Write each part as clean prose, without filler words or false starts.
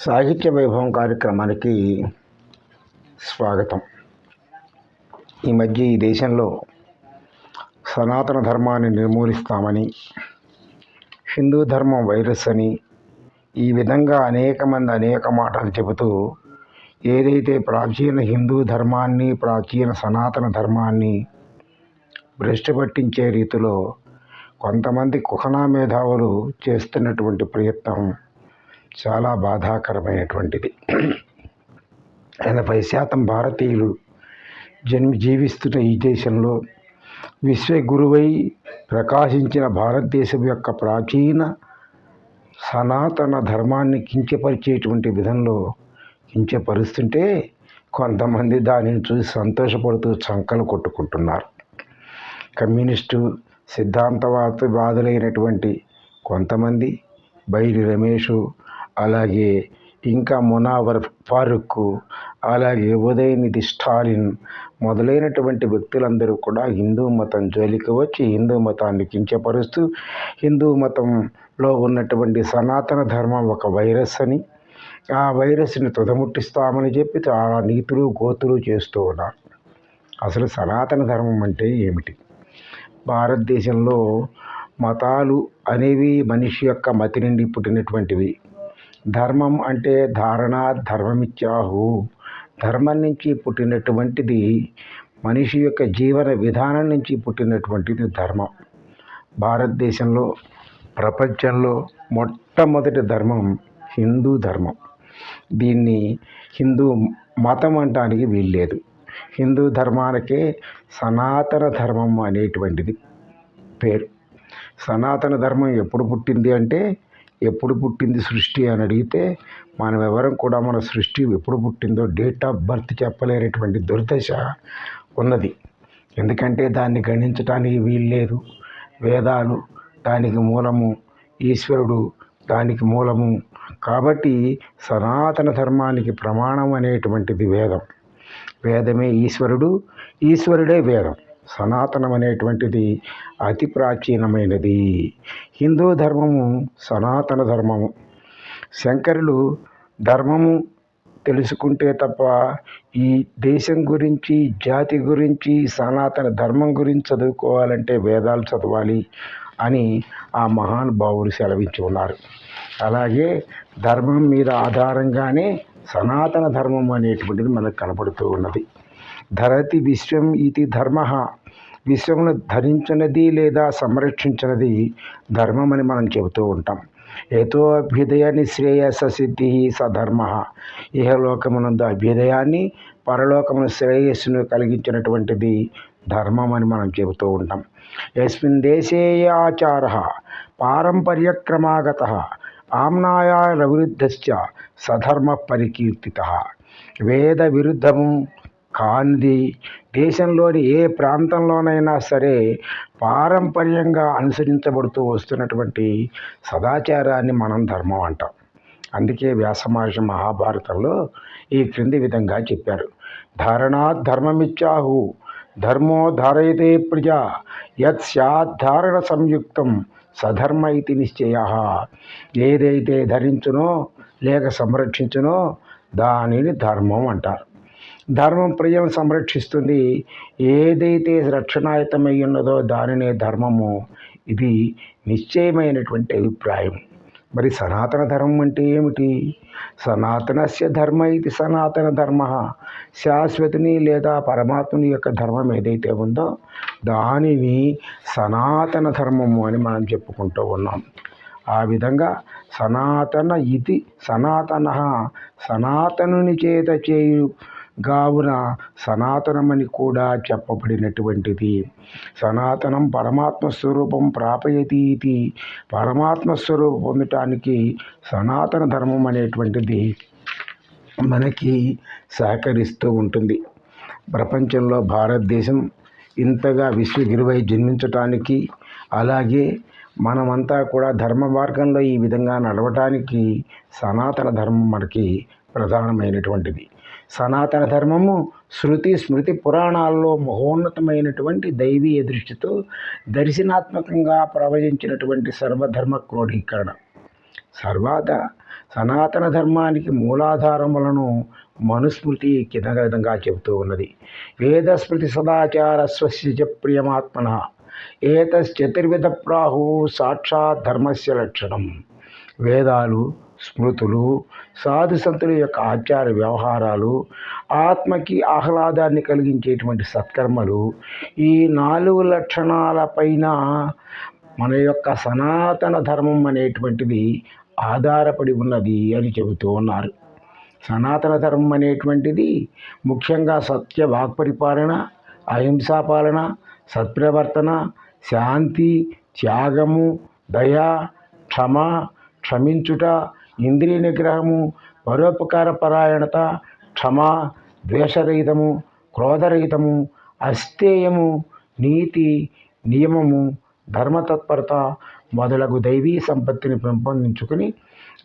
సాహిత్య వైభవం కార్యక్రమానికి స్వాగతం. ఈ మధ్య ఈ దేశంలో సనాతన ధర్మాన్ని నిర్మూలిస్తామని, హిందూ ధర్మం వైరస్ అని ఈ విధంగా అనేక మంది అనేక మాటలు చెబుతూ ఏదైతే ప్రాచీన హిందూ ధర్మాన్ని, ప్రాచీన సనాతన ధర్మాన్ని భ్రష్టు పట్టించే రీతిలో కొంతమంది కుహనా మేధావులు చేస్తున్నటువంటి ప్రయత్నం చాలా బాధాకరమైనటువంటిది. 80% భారతీయులు జీవిస్తున్న ఈ దేశంలో విశ్వగురువై ప్రకాశించిన భారతదేశం యొక్క ప్రాచీన సనాతన ధర్మాన్ని కించపరిచేటువంటి విధంలో కించపరుస్తుంటే కొంతమంది దానిని చూసి సంతోషపడుతూ చంకలు కొట్టుకుంటున్నారు. కమ్యూనిస్టు సిద్ధాంతవాదులైనటువంటి కొంతమంది, బైరి రమేషు, అలాగే ఇంకా మునావర్ ఫారూక్, అలాగే ఉదయనిధి స్టాలిన్ మొదలైనటువంటి వ్యక్తులందరూ కూడా హిందూ మతం జోలికి వచ్చి హిందూ మతాన్ని కించపరుస్తూ హిందూ మతంలో ఉన్నటువంటి సనాతన ధర్మం ఒక వైరస్ అని, ఆ వైరస్ని తుదముట్టిస్తామని చెప్పి ఆ నీతులు గోతులు చేస్తూ ఉన్నారు. అసలు సనాతన ధర్మం అంటే ఏమిటి? భారతదేశంలో మతాలు అనేవి మనిషి యొక్క మతి నుండి పుట్టినటువంటివి. ధర్మం అంటే ధారణ, ధర్మమిత్యాహు, ధర్మం నుంచి పుట్టినటువంటిది, మనిషి యొక్క జీవన విధానం నుంచి పుట్టినటువంటిది ధర్మం. భారతదేశంలో, ప్రపంచంలో మొట్టమొదటి ధర్మం హిందూ ధర్మం. దీన్ని హిందూ మతం అనటానికి వీల్లేదు. హిందూ ధర్మానికే సనాతన ధర్మం అనేటువంటిది పేరు. సనాతన ధర్మం ఎప్పుడు పుట్టింది అంటే, ఎప్పుడు పుట్టింది సృష్టి అని అడిగితే మనం ఎవరం కూడా మన సృష్టి ఎప్పుడు పుట్టిందో డేట్ ఆఫ్ బర్త్ చెప్పలేనటువంటి దుర్దశ ఉన్నది. ఎందుకంటే దాన్ని గణించడానికి వీల్లేదు. వేదాలు దానికి మూలము, ఈశ్వరుడు దానికి మూలము. కాబట్టి సనాతన ధర్మానికి ప్రమాణం అనేటువంటిది వేదం. వేదమే ఈశ్వరుడు, ఈశ్వరుడే వేదం. సనాతనం అనేటువంటిది అతి ప్రాచీనమైనది. హిందూ ధర్మము సనాతన ధర్మము. శంకరులు ధర్మము తెలుసుకుంటే తప్ప ఈ దేశం గురించి, జాతి గురించి, సనాతన ధర్మం గురించి చదువుకోవాలంటే వేదాలు చదవాలి అని ఆ మహానుభావులు సెలవించి ఉన్నారు. అలాగే ధర్మం మీద ఆధారంగానే సనాతన ధర్మం అనేటువంటిది మనకు కనపడుతూ ఉన్నది. ధరతి విశ్వం ఇది ధర్మ. విశ్వమును ధరించినది లేదా సంరక్షించినది ధర్మం అని మనం చెబుతూ ఉంటాం. ఏతో అభ్యుదయ నిశ్రేయస సిద్ధి సధర్మ. ఇహలోకమునందు అభ్యుదయాన్ని, పరలోకమున శ్రేయస్సును కలిగించినటువంటిది ధర్మం అని మనం చెబుతూ ఉంటాం. యస్మిన్ దేశే ఆచార పారంపర్యక్రమాగత ఆమ్నాయ విరుద్ధశ్చ సధర్మ పరికీర్తిత. వేద విరుద్ధము కానిది దేశంలోని ఏ ప్రాంతంలోనైనా సరే పారంపర్యంగా అనుసరించబడుతూ వస్తున్నటువంటి సదాచారాన్ని మనం ధర్మం అంటాం. అందుకే వ్యాసమహర్షి మహాభారతంలో ఈ క్రింది విధంగా చెప్పారు. ధారణాత్ ధర్మమిచ్చాహు ధర్మో ధారయతే ప్రజా యత్ స్యాద్ధారణ సంయుక్తం సధర్మ ఇది నిశ్చయ. ఏదైతే ధరించునో లేక సంరక్షించునో దానిని ధర్మం అంటారు. ధర్మం ప్రజలను సంరక్షిస్తుంది. ఏదైతే రక్షణాయుతమై ఉన్నదో దానినే ధర్మము. ఇది నిశ్చయమైనటువంటి అభిప్రాయం. మరి సనాతన ధర్మం అంటే ఏమిటి? సనాతనస్య ధర్మ ఇది సనాతన ధర్మ. శాశ్వతిని లేదా పరమాత్ముని యొక్క ధర్మం ఏదైతే ఉందో దానిని సనాతన ధర్మము అని మనం చెప్పుకుంటూ ఉన్నాం. ఆ విధంగా సనాతన ఇది సనాతన, సనాతనుని చేత చేయు గావున సనాతనమని కూడా చెప్పబడినటువంటిది. సనాతనం పరమాత్మ స్వరూపం ప్రాపయతి ఇది. పరమాత్మ స్వరూపం పొందటానికి సనాతన ధర్మం అనేటువంటిది మనకి సహకరిస్తూ ఉంటుంది. ప్రపంచంలో భారతదేశం ఇంతగా విశ్వగురువై జన్మించటానికి, అలాగే మనమంతా కూడా ధర్మ మార్గంలో ఈ విధంగా నడవటానికి సనాతన ధర్మం మనకి ప్రధానమైనటువంటిది. సనాతన ధర్మము శృతి స్మృతి పురాణాల్లో మహోన్నతమైనటువంటి దైవీయ దృష్టితో దర్శనాత్మకంగా ప్రవచించినటువంటి సర్వధర్మ క్రోడీకరణ. సనాతన ధర్మానికి మూలాధారములను మనుస్మృతి కింద విధంగా చెబుతూ ఉన్నది. వేదస్మృతి సదాచార స్వస్య ప్రియమాత్మన ఏతశ్చతుర్విధ ప్రాహు సాక్షాత్ ధర్మస్య లక్షణం. వేదాలు, స్మృతులు, సాధు సంతుల యొక్క ఆచార వ్యవహారాలు, ఆత్మకి ఆహ్లాదాన్ని కలిగించేటువంటి సత్కర్మలు, ఈ 4 లక్షణాలపైన మన యొక్క సనాతన ధర్మం అనేటువంటిది ఆధారపడి ఉన్నది అని చెబుతూ ఉన్నారు. సనాతన ధర్మం అనేటువంటిది ముఖ్యంగా సత్య వాక్పరిపాలన, అహింసా పాలన, సత్ప్రవర్తన, శాంతి, త్యాగము, దయ, క్షమ, క్షమించుట, ఇంద్రియ నిగ్రహము, పరోపకార పరాయణత, క్షమ, ద్వేషరహితము, క్రోధరహితము, అస్థేయము, నీతి, నియమము, ధర్మతత్పరత మొదలగు దైవీ సంపత్తిని పెంపొందించుకుని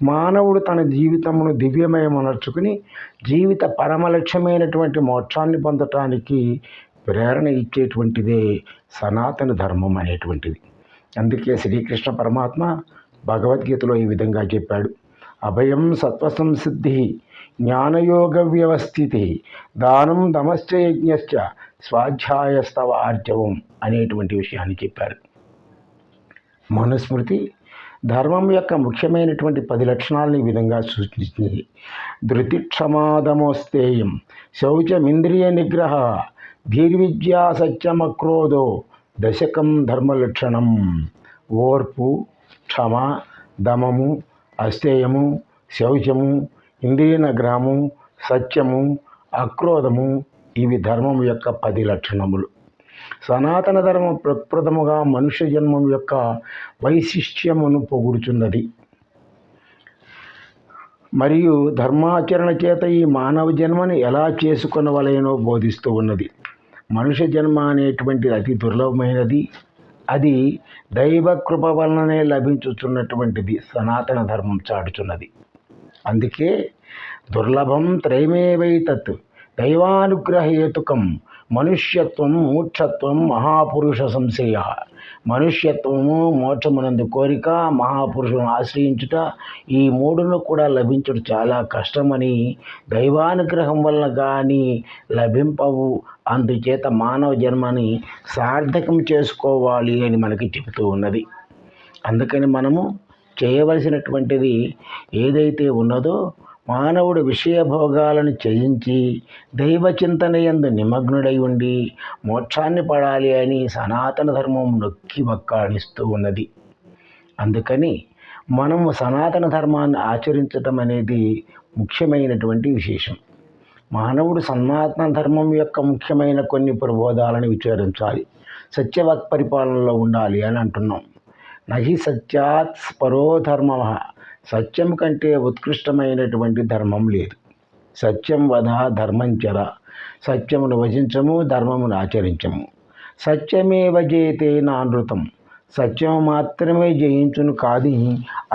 మానవుడు తన జీవితమును దివ్యమయమనర్చుకుని జీవిత పరమలక్ష్యమైనటువంటి మోక్షాన్ని పొందటానికి ప్రేరణ ఇచ్చేటువంటిదే సనాతన ధర్మం అనేటువంటిది. అందుకే శ్రీకృష్ణ పరమాత్మ భగవద్గీతలో ఈ విధంగా చెప్పాడు. అభయం సత్వసంసిద్ధి, జ్ఞానయోగ వ్యవస్థితి, దానం దమశ్చ యజ్ఞశ్చ, స్వాధ్యాయస్తవ ఆర్జవం అనేటువంటి విషయాన్ని చెప్పాడు. మనుస్మృతి ధర్మం యొక్క ముఖ్యమైనటువంటి 10 లక్షణాలను ఈ విధంగా సూచించింది. ధృతి, క్షమాదమోస్తేయం, శౌచమింద్రియ నిగ్రహ, ధీర్విద్యా సత్యమక్రోధో, దశకం ధర్మలక్షణం. ఓర్పు, క్షమ, దమము, అస్థేయము, శౌచము, ఇంద్రియ నిగ్రహము, సత్యము, అక్రోధము ఇవి ధర్మం యొక్క 10 లక్షణములు. సనాతన ధర్మం ప్రప్రథముగా మనుష్య జన్మం యొక్క వైశిష్ట్యమును పొగుడుచున్నది. మరియు ధర్మాచరణ చేత ఈ మానవ జన్మను ఎలా చేసుకొనవలెనో బోధిస్తూ ఉన్నది. మనుష్య జన్మ అనేటువంటిది అతి దుర్లభమైనది. అది దైవ కృప వలననే లభించుచున్నటువంటిది సనాతన ధర్మం చాటుచున్నది. అందుకే దుర్లభం త్రైమేవైతత్ దైవానుగ్రహేతుకం మనుష్యత్వం, మోక్షత్వం, మహాపురుష సంశ్రయ. మనుష్యత్వము, మోక్షమునందు కోరిక, మహాపురుషులను ఆశ్రయించుట, ఈ 3ను కూడా లభించడం చాలా కష్టమని, దైవానుగ్రహం వలన కానీ లభింపవు. అందుచేత మానవ జన్మని సార్థకం చేసుకోవాలి అని మనకి చెబుతూ ఉన్నది. అందుకని మనము చేయవలసినటువంటిది ఏదైతే ఉన్నదో మానవుడు విషయభోగాలను త్యజించి దైవచింతన యందు నిమగ్నుడై ఉండి మోక్షాన్ని పడాలి అని సనాతన ధర్మం నొక్కి వక్కాణిస్తూ ఉన్నది. అందుకని మనము సనాతన ధర్మాన్ని ఆచరించటం అనేది ముఖ్యమైనటువంటి విశేషం. మానవుడు సనాతన ధర్మం యొక్క ముఖ్యమైన కొన్ని ప్రబోధాలను విచారించాలి. సత్యవాక్ పరిపాలనలో ఉండాలి అని అంటున్నాం. నహి సత్యాత్ పరో ధర్మ, సత్యం కంటే ఉత్కృష్టమైనటువంటి ధర్మం లేదు. సత్యం వద ధర్మంచర, సత్యమును వచించము, ధర్మమును ఆచరించము. సత్యమేవ జయతే నానృతం, సత్యము మాత్రమే జయించును, కాదు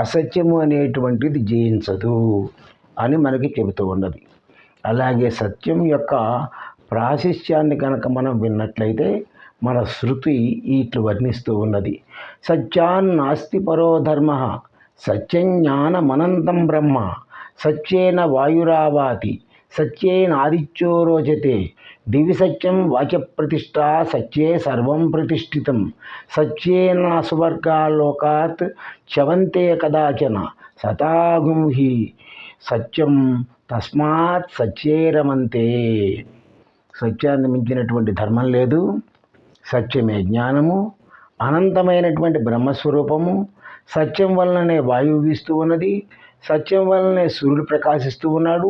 అసత్యము అనేటువంటిది జయించదు అని మనకి చెబుతూ ఉన్నది. అలాగే సత్యం యొక్క ప్రాశస్త్యాన్ని కనుక మనం విన్నట్లయితే మన శృతి ఇట్లు వర్ణిస్తూ ఉన్నది. సత్యాన్నాస్తి పరో ధర్మ, సత్యజ్ఞానమనంతం బ్రహ్మ, సత్యేన వాయురావాతి, సత్యేనాదిత్యో రోచతే, దివి సత్యం వాచప్రతిష్ఠ, సత్యే సర్వం ప్రతిష్ఠితం, సత్యేన స్వర్గాలోకాత్ చ్యవంతే కదాచన, సతాగుం హి సత్యం తస్మాత్ సత్యే రమంతే. సత్యాన్ని మించినటువంటి ధర్మం లేదు. సత్యమే జ్ఞానము, అనంతమైనటువంటి బ్రహ్మస్వరూపము. సత్యం వలననే వాయువు వీస్తూ ఉన్నది, సత్యం వలనే సూర్యుడు ప్రకాశిస్తూ ఉన్నాడు,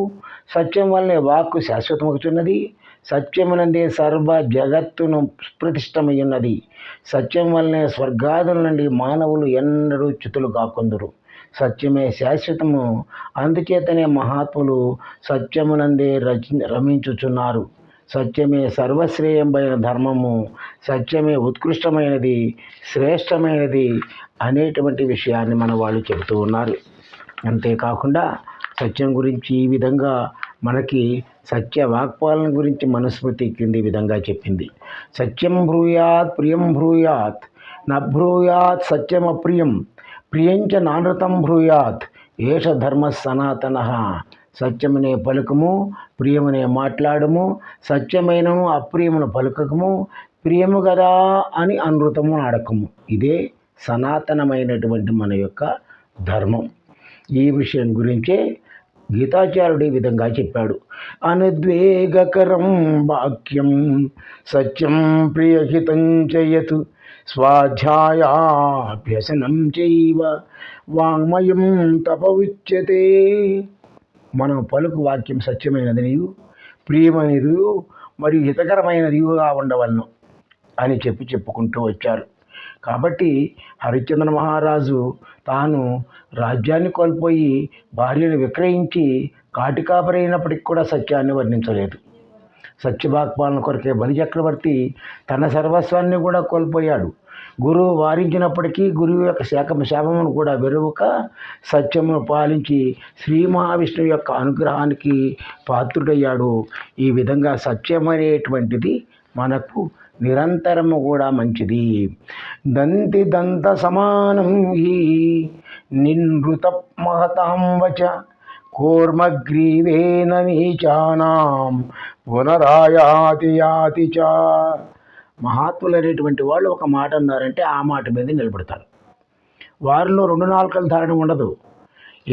సత్యం వలనే వాక్కు శాశ్వతమవుతున్నది, సత్యమునందే సర్వ జగత్తును ప్రతిష్టమై ఉన్నది. సత్యం వలనే స్వర్గాదుల నుండి మానవులు ఎన్నడూ చ్యుతులు కాకుందురు. సత్యమే శాశ్వతము. అందుచేతనే మహాత్ములు సత్యమునందే రమించుచున్నారు. సత్యమే సర్వశ్రేయమైన ధర్మము, సత్యమే ఉత్కృష్టమైనది, శ్రేష్టమైనది అనేటువంటి విషయాన్ని మన వాళ్ళు చెబుతూ ఉన్నారు. అంతేకాకుండా సత్యం గురించి ఈ విధంగా మనకి సత్య వాక్పాలన గురించి మనుస్మృతి క్రింది విధంగా చెప్పింది. సత్యం బ్రూయాత్ ప్రియం బ్రూయాత్, న బ్రూయాత్ సత్యం అప్రియం, ప్రియంచ నానృతం బ్రూయాత్, ఏష ధర్మ సనాతన, సత్యమనే పలుకము, ప్రియమనే మాట్లాడము, సత్యమైనను అప్రియమును పలుకము, ప్రియము కదా అని అనృతము ఆడకము. ఇదే సనాతనమైనటువంటి మన యొక్క ధర్మం. ఈ విషయం గురించే గీతాచార్యుడు ఈ విధంగా చెప్పాడు. అనుద్వేగకరం వాక్యం సత్యం ప్రియహితం చయత్ స్వాధ్యాయాభ్యసనం చైవ వాంగ్మయం తప ఉచ్యతే. మనం పలుకు వాక్యం సత్యమైనదియు, ప్రియమైనదియు మరియు హితకరమైనదియుగా ఉండవలను అని చెప్పుకుంటూ వచ్చారు. కాబట్టి హరిశ్చంద్ర మహారాజు తాను రాజ్యాన్ని కోల్పోయి భార్యను విక్రయించి కాటికాపరైనప్పటికి కూడా సత్యాన్ని వర్ణించలేదు. సత్యవాక్పాలన కొరకే బలిచక్రవర్తి తన సర్వస్వాన్ని కూడా కోల్పోయాడు. గురువు వారించినప్పటికీ గురువు యొక్క శాపమును కూడా వెరువక సత్యమును పాలించి శ్రీ మహావిష్ణువు యొక్క అనుగ్రహానికి పాత్రుడయ్యాడు. ఈ విధంగా సత్యం అనేటువంటిది మనకు నిరంతరము కూడా మంచిది. దంతి దంత సమానం హి నినృత మహతాం వచ కూర్మగ్రీవేన నీచానాం పునరాయాతి యాతి చ. మహాత్ములు అనేటువంటి వాళ్ళు ఒక మాట అన్నారంటే ఆ మాట మీద నిలబడతారు. వారిలో రెండు నాలుకల ధారణ ఉండదు.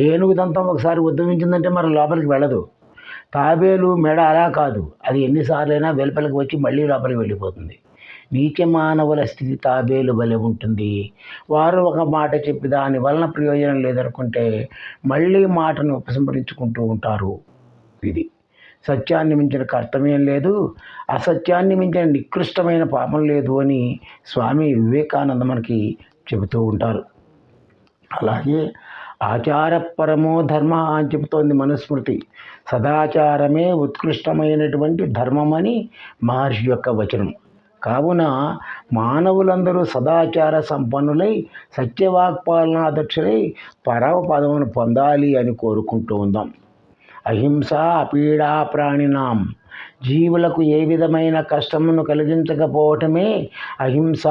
ఏనుగు దంతం ఒకసారి ఉద్యమించిందంటే మరి లోపలికి వెళ్ళదు. తాబేలు మెడ అలా కాదు, అది ఎన్నిసార్లైనా వెలుపలికి వచ్చి మళ్ళీ లోపలికి వెళ్ళిపోతుంది. నీచ మానవుల స్థితి తాబేలు వలె ఉంటుంది. వారు ఒక మాట చెప్పి దాని వలన ప్రయోజనం లేదనుకుంటే మళ్ళీ మాటను ఉపసంహరించుకుంటూ ఉంటారు. ఇది సత్యాన్ని మించిన కర్తవ్యం లేదు, అసత్యాన్ని మించిన నికృష్టమైన పాపం లేదు అని స్వామి వివేకానంద మనకి చెబుతూ ఉంటారు. అలాగే ఆచారపరమో ధర్మ అని చెబుతోంది మనుస్మృతి. సదాచారమే ఉత్కృష్టమైనటువంటి ధర్మమని మహర్షి యొక్క వచనం. కావున మానవులందరూ సదాచార సంపన్నులై సత్యవాక్పాలనాదక్షులై పరమ పదమును పొందాలి అని కోరుకుంటూ ఉందాం. అహింస అపీడా ప్రాణినాం. జీవులకు ఏ విధమైన కష్టమును కలిగించకపోవటమే అహింస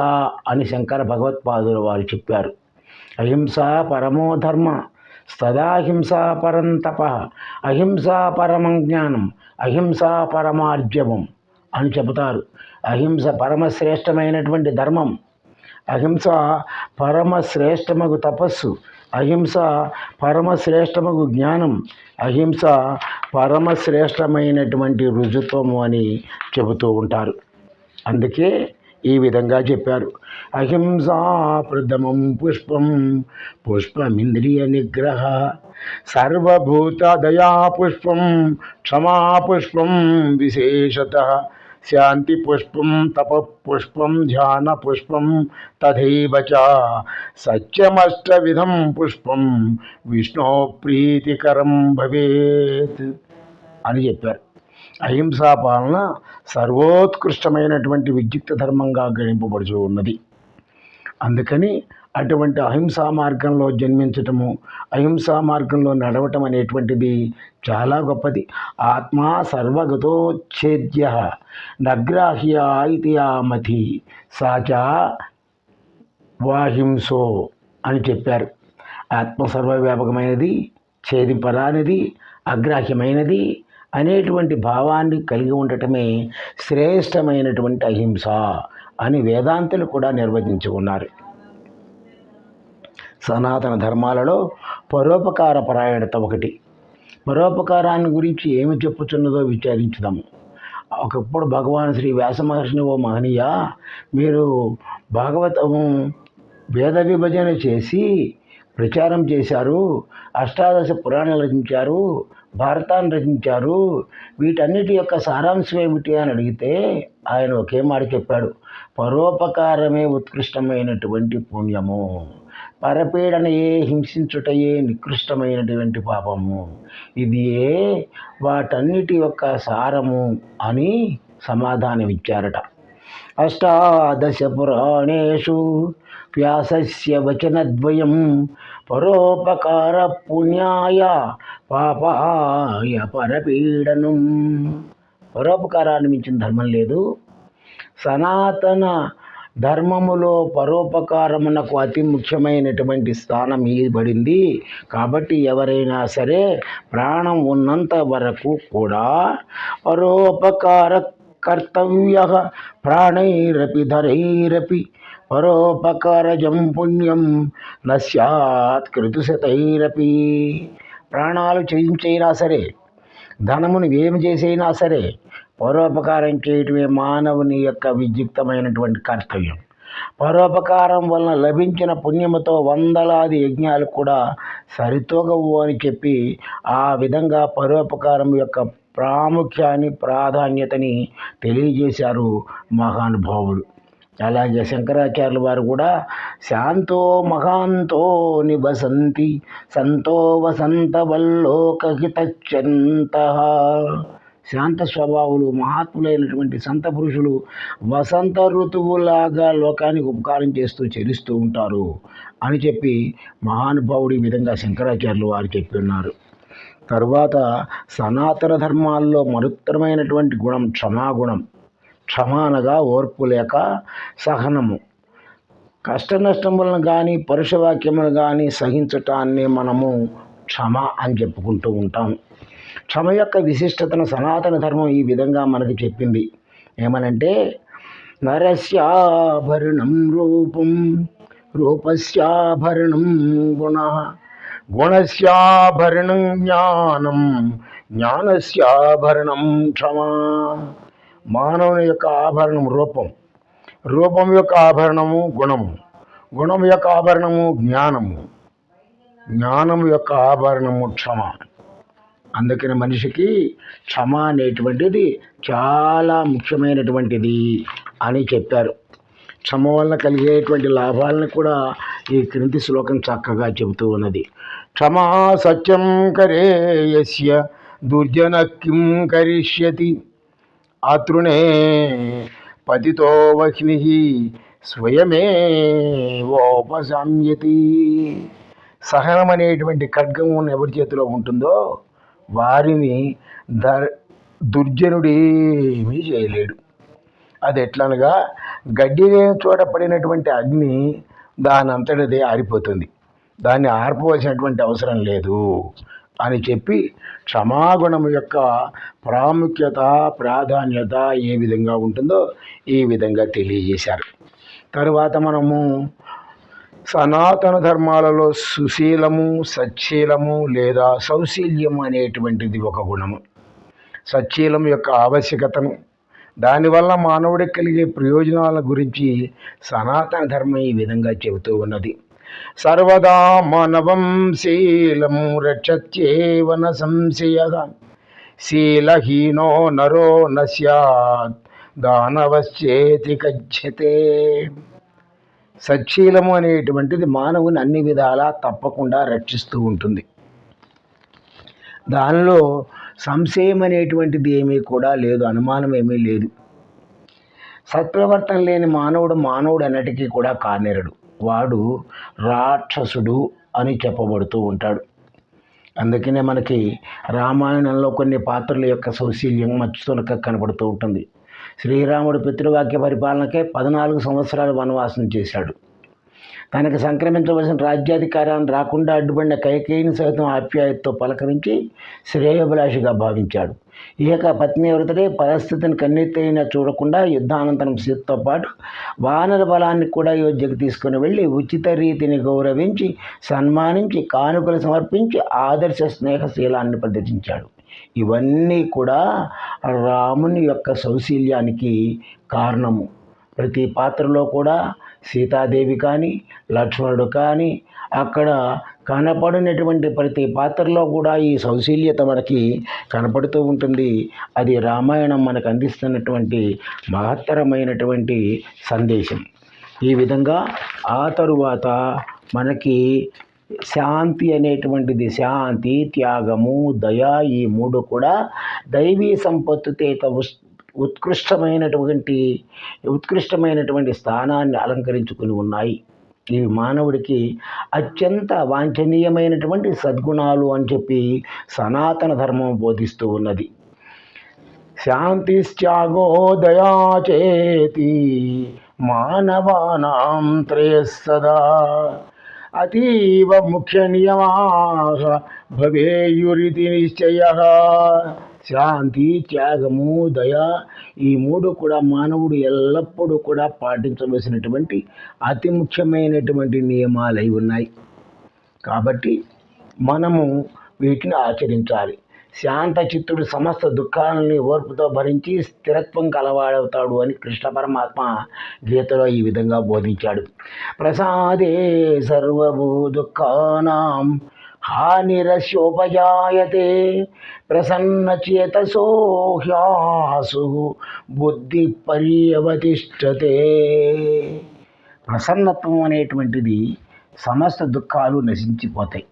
అని శంకర భగవత్పాదులు వారు చెప్పారు. అహింస పరమో ధర్మ, సదాహింస పరం తప, అహింస పరమం జ్ఞానం, అహింస పరమార్జవం అని చెబుతారు. అహింస పరమశ్రేష్టమైనటువంటి ధర్మం, అహింస పరమశ్రేష్టమగు తపస్సు, అహింస పరమశ్రేష్టమగు జ్ఞానం, అహింస పరమశ్రేష్టమైనటువంటి రుజుత్వము అని చెబుతూ ఉంటారు. అందుకే ఈ విధంగా చెప్పారు. అహింసా ప్రథమం పుష్పం పుష్పమింద్రియ నిగ్రహ, సర్వభూత దయా పుష్పం క్షమా పుష్పం విశేషత, శాంతి పుష్పం తప పుష్పం ధ్యాన పుష్పం తథైవ చ, సత్యమష్టవిధం పుష్పం విష్ణో ప్రీతికరం భవేత్ అని చెప్పారు. అహింసా పాలన సర్వోత్కృష్టమైనటువంటి విద్యుక్త ధర్మంగా గణింపబడుతూ ఉన్నది. అందుకని అటువంటి అహింసా మార్గంలో జన్మించటము, అహింసా మార్గంలో నడవటం అనేటువంటిది చాలా గొప్పది. ఆత్మా సర్వగతోచ్ఛేద్య నగ్రాహ్య ఇతి మతి సాచా వాహింసో అని చెప్పారు. ఆత్మ సర్వవ్యాపకమైనది, ఛేదింపరానిది, అగ్రాహ్యమైనది అనేటువంటి భావాన్ని కలిగి ఉండటమే శ్రేష్టమైనటువంటి అహింస అని వేదాంతులు కూడా నిర్వచించుకున్నారు. సనాతన ధర్మాలలో పరోపకార పరాయణత ఒకటి. పరోపకారాన్ని గురించి ఏమి చెప్పుచున్నదో విచారించుదాము. ఒకప్పుడు భగవాన్ శ్రీ వ్యాస మహర్షిని, ఓ మహనీయ, మీరు భాగవతం వేద విభజన చేసి ప్రచారం చేశారు, అష్టాదశ పురాణాలు రచించారు, భారతాన్ని రచించారు, వీటన్నిటి యొక్క సారాంశం ఏమిటి అని అడిగితే ఆయన ఒకే మాట చెప్పాడు. పరోపకారమే ఉత్కృష్టమైనటువంటి పుణ్యము, పరపీడనయే హింసించుటయే నికృష్టమైనటువంటి పాపము, ఇది వాటన్నిటి యొక్క సారము అని సమాధానమిచ్చారట. అష్టాదశ పురాణేషు వ్యాసస్య వచనద్వయం పరోపకార పుణ్యాయ పాపాయ పరపీడనం. పరోపకారాన్ని మించిన ధర్మం లేదు. సనాతన ధర్మములో పరోపకారమునకు అతి ముఖ్యమైనటువంటి స్థానం ఇవ్వబడింది. కాబట్టి ఎవరైనా సరే ప్రాణం ఉన్నంత వరకు కూడా పరోపకార కర్తవ్య ప్రాణైరపి ధరైరపి పరోపకారజం పుణ్యం నశ్యాత్ కృతుశతైరపి. ప్రాణాలు చేయించైనా సరే, ధనమును వ్యయం చేసైనా సరే, పరోపకారం చేయటమే మానవుని యొక్క విద్యుక్తమైనటువంటి కర్తవ్యం. పరోపకారం వలన లభించిన పుణ్యముతో వందలాది యజ్ఞాలు కూడా సరితూగవు అని చెప్పి ఆ విధంగా పరోపకారం యొక్క ప్రాముఖ్యాన్ని ప్రాధాన్యతని తెలియజేశారు మహానుభావులు. అలాగే శంకరాచార్యుల వారు కూడా శాంతో మహాంతో నివసంతి సంతో వసంత వల్లోకహితచ్చంత. శాంత స్వభావులు మహాత్ములైనటువంటి సంత పురుషులు వసంత ఋతువులాగా లోకానికి ఉపకారం చేస్తూ చెల్లిస్తూ ఉంటారు అని చెప్పి మహానుభావుడు ఈ విధంగా శంకరాచార్యులు వారు చెప్పి ఉన్నారు. తరువాత సనాతన ధర్మాల్లో మరుత్తరమైనటువంటి గుణం క్షమాగుణం. క్షమ అనగా ఓర్పు లేక సహనము. కష్ట నష్టములను కానీ పరుషవాక్యములను కానీ సహించటాన్ని మనము క్షమ అని చెప్పుకుంటూ ఉంటాం. క్షమ యొక్క విశిష్టతను సనాతన ధర్మం ఈ విధంగా మనకి చెప్పింది. ఏమనంటే నరస్యాభరణం రూపం రూపస్యాభరణం గుణః గుణస్యాభరణం జ్ఞానం జ్ఞానస్యాభరణం క్షమా. మానవుని యొక్క ఆభరణం రూపం, రూపం యొక్క ఆభరణము గుణము, గుణం యొక్క ఆభరణము జ్ఞానము, జ్ఞానం యొక్క ఆభరణము క్షమ. అందుకని మనిషికి క్షమ అనేటువంటిది చాలా ముఖ్యమైనటువంటిది అని చెప్పారు. క్షమ వల్ల కలిగేటువంటి లాభాలను కూడా ఈ క్రింది శ్లోకం చక్కగా చెబుతూ ఉన్నది. క్షమా సత్యం కరేయస్య దుర్జన కిం కరిష్యతి ఆతృణే పతితో వహ్ని స్వయమేవోపశామ్యతి. సహనం అనేటువంటి ఖడ్గము ఎవరి చేతిలో ఉంటుందో వారిని దుర్జనుడేమీ చేయలేడు. అది ఎట్లనగా గడ్డి చోట పడినటువంటి అగ్ని దాని అంతటిదే ఆరిపోతుంది, దాన్ని ఆర్పవలసినటువంటి అవసరం లేదు అని చెప్పి క్షమాగుణం యొక్క ప్రాముఖ్యత ప్రాధాన్యత ఏ విధంగా ఉంటుందో ఈ విధంగా తెలియజేశారు. తరువాత మనము సనాతన ధర్మాలలో సుశీలము సచ్చీలము లేదా సౌశీల్యము అనేటువంటిది ఒక గుణము. సచ్చీలం యొక్క ఆవశ్యకతను, దానివల్ల మానవుడికి కలిగే ప్రయోజనాల గురించి సనాతన ధర్మం ఈ విధంగా చెబుతూ ఉన్నది. సర్వదా మానవం శీలం రక్షత్యేవ న సంశయః శీలహీనో నరో న స్యాత్ దానవశ్చేతి కజ్యతే. సచ్చీలము అనేటువంటిది మానవుని అన్ని విధాలా తప్పకుండా రక్షిస్తూ ఉంటుంది. దానిలో సంశయం అనేటువంటిది ఏమీ కూడా లేదు, అనుమానం ఏమీ లేదు. సత్ప్రవర్తన లేని మానవుడు అన్నిటికీ కూడా కానేరడు. వాడు రాక్షసుడు అని చెప్పబడుతూ ఉంటాడు. అందుకనే మనకి రామాయణంలో కొన్ని పాత్రల యొక్క సౌశీల్యం మచ్చుతునక కనబడుతూ ఉంటుంది. శ్రీరాముడు పితృవాక్య పరిపాలనకే 14 సంవత్సరాలు వనవాసం చేశాడు. తనకు సంక్రమించవలసిన రాజ్యాధికారాన్ని రాకుండా అడ్డుపడిన కైకేయిని సైతం ఆప్యాయతతో పలకరించి శ్రేయోభిలాషిగా భావించాడు. ఏక పత్నివ్రతుడే పరిస్థితిని కన్నెత్తైనా చూడకుండా యుద్ధానంతరం సీతతో పాటు వానర బలాన్ని కూడా అయోధ్యకు తీసుకుని వెళ్ళి ఉచిత రీతిని గౌరవించి సన్మానించి కానుకలు సమర్పించి ఆదర్శ స్నేహశీలాన్ని ప్రదర్శించాడు. ఇవన్నీ కూడా రాముని యొక్క సౌశీల్యానికి కారణము. ప్రతి పాత్రలో కూడా సీతాదేవి కానీ లక్ష్మణుడు కానీ అక్కడ కనపడినటువంటి ప్రతి పాత్రలో కూడా ఈ సౌశీల్యత మనకి కనపడుతూ ఉంటుంది. అది రామాయణం మనకు అందిస్తున్నటువంటి మహత్తరమైనటువంటి సందేశం. ఈ విధంగా ఆ తరువాత మనకి శాంతి అనేటువంటిది, శాంతి త్యాగము దయ, ఈ మూడు కూడా దైవీ సంపత్తితో ఉత్కృష్టమైనటువంటి స్థానాన్ని అలంకరించుకుని ఉన్నాయి. ఇవి మానవుడికి అత్యంత వాంఛనీయమైనటువంటి సద్గుణాలు అని చెప్పి సనాతన ధర్మం బోధిస్తూ ఉన్నది. శాంతిశ్చాగో దయా చేతి మానవానాం త్రయస్సదా అతీవ ముఖ్య నియమా భవేయురితి నిశ్చయ. శాంతి, త్యాగము, దయ, ఈ మూడు కూడా మానవుడు ఎల్లప్పుడూ కూడా పాటించవలసినటువంటి అతి ముఖ్యమైనటువంటి నియమాలు అయి ఉన్నాయి. కాబట్టి మనము వీటిని ఆచరించాలి. శాంత చిత్తుడు సమస్త దుఃఖాలని ఓర్పుతో భరించి స్థిరత్వం కలవాడవుతాడు అని కృష్ణ పరమాత్మ గీతలో ఈ విధంగా బోధించాడు. ప్రసాదే సర్వభూ దుఃఖానాం హానిరస్యోపజాయతే ప్రసన్నచేతసో హ్యాసు బుద్ధి పర్యవతిష్టతే. ప్రసన్నత్వం అనేటువంటిది సమస్త దుఃఖాలు నశించిపోతాయి.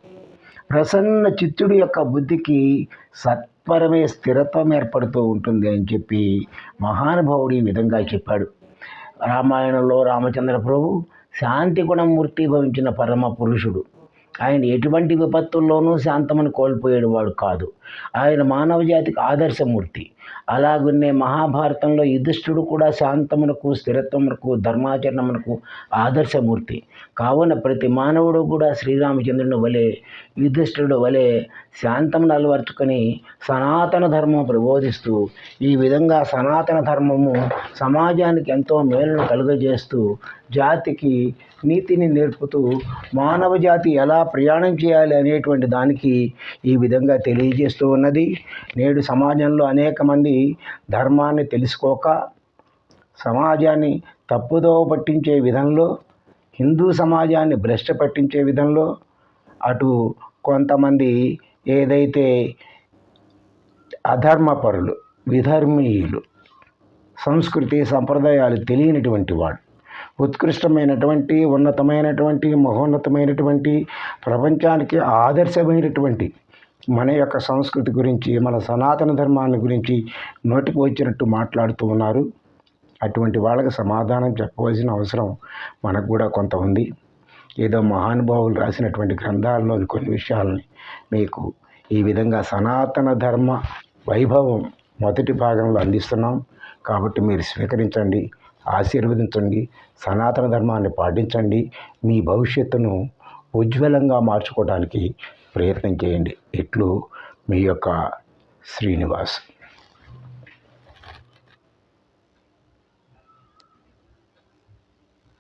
ప్రసన్న చిత్తుడి యొక్క బుద్ధికి సత్వరమే స్థిరత్వం ఏర్పడుతూ ఉంటుంది అని చెప్పి మహానుభావుడు ఈ విధంగా చెప్పాడు. రామాయణంలో రామచంద్ర ప్రభు శాంతి గుణమూర్తి భవించిన పరమ పురుషుడు. ఆయన ఎటువంటి విపత్తుల్లోనూ శాంతమని కోల్పోయేవాడు కాదు. ఆయన మానవ జాతికి ఆదర్శమూర్తి. అలాగనే మహాభారతంలో యుధిష్ఠుడు కూడా శాంతమునకు, స్థిరత్వమునకు, ధర్మాచరణమునకు ఆదర్శమూర్తి. కావున ప్రతి మానవుడు కూడా శ్రీరామచంద్రుని వలె, యుధిష్ఠుడు వలె శాంతమును అలవర్చుకొని సనాతన ధర్మం ప్రబోధిస్తూ ఈ విధంగా సనాతన ధర్మము సమాజానికి ఎంతో మేలును కలుగజేస్తూ జాతికి నీతిని నేర్పుతూ మానవ జాతి ఎలా ప్రయాణం చేయాలి అనేటువంటి దానికి ఈ విధంగా తెలియజేస్తూ ఉన్నది. నేడు సమాజంలో అనేక మంది ధర్మాన్ని తెలుసుకోక సమాజాన్ని తప్పుదో పట్టించే విధంలో, హిందూ సమాజాన్ని భ్రష్ట పట్టించే విధంలో, అటు కొంతమంది ఏదైతే అధర్మపరులు, విధర్మీయులు, సంస్కృతి సంప్రదాయాలు తెలియనటువంటి వాడు, ఉత్కృష్టమైనటువంటి, ఉన్నతమైనటువంటి, మహోన్నతమైనటువంటి, ప్రపంచానికి ఆదర్శమైనటువంటి మన యొక్క సంస్కృతి గురించి, మన సనాతన ధర్మాన్ని గురించి నోటికి వచ్చినట్టు మాట్లాడుతూ ఉన్నారు. అటువంటి వాళ్ళకి సమాధానం చెప్పవలసిన అవసరం మనకు కూడా కొంత ఉంది. ఏదో మహానుభావులు రాసినటువంటి గ్రంథాల్లోని కొన్ని విషయాలని మీకు ఈ విధంగా సనాతన ధర్మ వైభవం మొదటి భాగంలో అందిస్తున్నాం. కాబట్టి మీరు స్వీకరించండి, ఆశీర్వదించండి, సనాతన ధర్మాన్ని పాటించండి. మీ భవిష్యత్తును ఉజ్వలంగా మార్చుకోవడానికి ప్రయత్నం చేయండి. ఇట్లు మీ యొక్క శ్రీనివాస్.